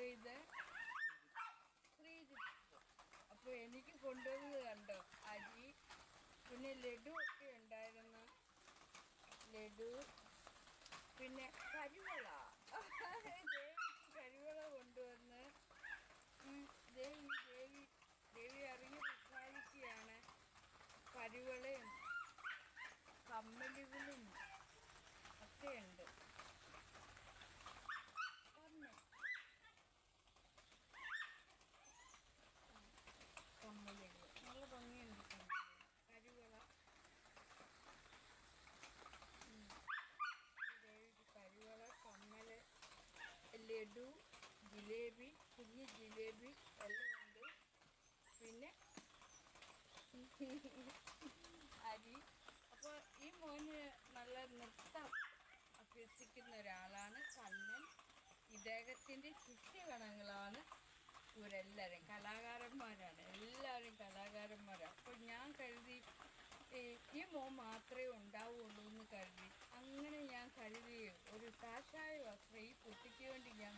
ഇത് ശ്രീജിത്ത്. അപ്പോൾ എനിക്ക് കൊണ്ടുവന്നത് കണ്ടോ അരി, പിന്നെ ലഡു ഒക്കെ ഉണ്ടായിരുന്നു. ലഡു, പിന്നെ കരിവള. കരിവള കൊണ്ടുവന്ന് ദേവി അറിഞ്ഞ് വിചാരിക്കുകയാണ്. കരിവളയും കമ്മലുകളും ഒക്കെയുണ്ട്. കമ്മലുകൾ നല്ല ഭംഗിയുണ്ട്. കരിവള, കരിവള, കമ്മല്, ലഡു, ജിലേബി, കുഞ്ഞ് ജിലേബി എല്ലാം ഉണ്ട്. പിന്നെ അരി. അപ്പോൾ ഈ മോന് നല്ല നൃത്തം അഭ്യസിക്കുന്ന ഒരാളാണ് കണ്ണൻ. ഇദ്ദേഹത്തിൻ്റെ ശിഷ്യഗണങ്ങളാണ് ഇവരെല്ലാവരും. കലാകാരന്മാരാണ്, എല്ലാവരും കലാകാരന്മാരാണ്. അപ്പോൾ ഞാൻ കരുതി ഈ മോൻ മാത്രമേ ഉണ്ടാവുള്ളൂ എന്ന് കരുതി. അങ്ങനെ ഞാൻ കരുതി ഒരു കാഷായ വസ്ത്രം ഈ കുട്ടിക്ക് വേണ്ടി ഞാൻ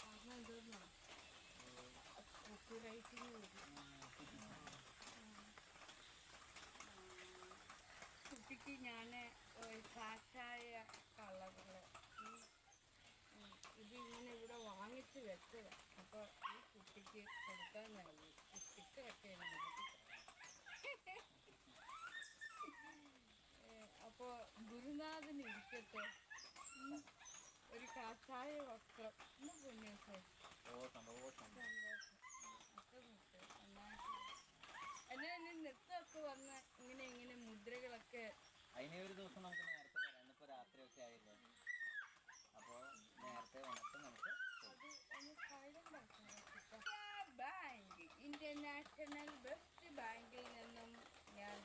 കാരണം എന്തോന്നാ കോപ്പി റൈറ്റിങ് വരും. കുട്ടിക്ക് ഞാൻ കാഷായ കളറുകൾ ഇതിങ്ങനെ ഇവിടെ വാങ്ങിച്ച് വെച്ചതാണ്. അപ്പോൾ ഈ കുട്ടിക്ക് കൊടുക്കാൻ നൽകി. ഈ സ്റ്റിക്കറൊക്കെ മാറ്റി. അപ്പോൾ ഗുരുനാഥന് ഇരിക്കട്ടെ ഒരു കാഷായ വസ്ത്രം. ഇന്ന് പൊന്നേസേ സന്തോഷം. എന്നാ നൃത്തമൊക്കെ വന്ന് ഇങ്ങനെ മുദ്രകളൊക്കെ അതിനെ ഒരു ദിവസം നമുക്ക് നേരത്തെ പറയാം. ഇന്നിപ്പോൾ രാത്രിയൊക്കെ ആയില്ലേ, അപ്പോൾ നേരത്തെ വന്നിട്ട് നമുക്ക് ബാങ്ക്, ഇന്റർനാഷണൽ ബെസ്റ്റ് ബാങ്കിൽ നിന്നും ഞാൻ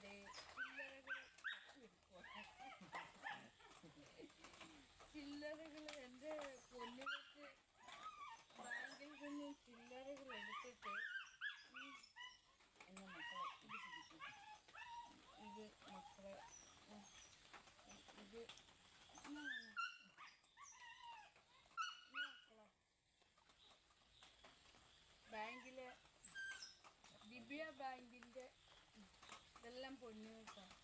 ചില്ലറകൾ എൻ്റെ പൊന്നുകൾക്ക് ബാങ്കിൽ നിന്നും ചില്ലറകൾ എടുത്തിട്ട് എൻ്റെ മക്കളെ ഇത് പിടിക്കും. ഇത് മക്കളെ ഇത് മക്കളെ ബാങ്കിലെ ദിവ്യ ബാങ്കിൻ്റെ ഇതെല്ലാം പൊന്നുകൾക്കാണ്.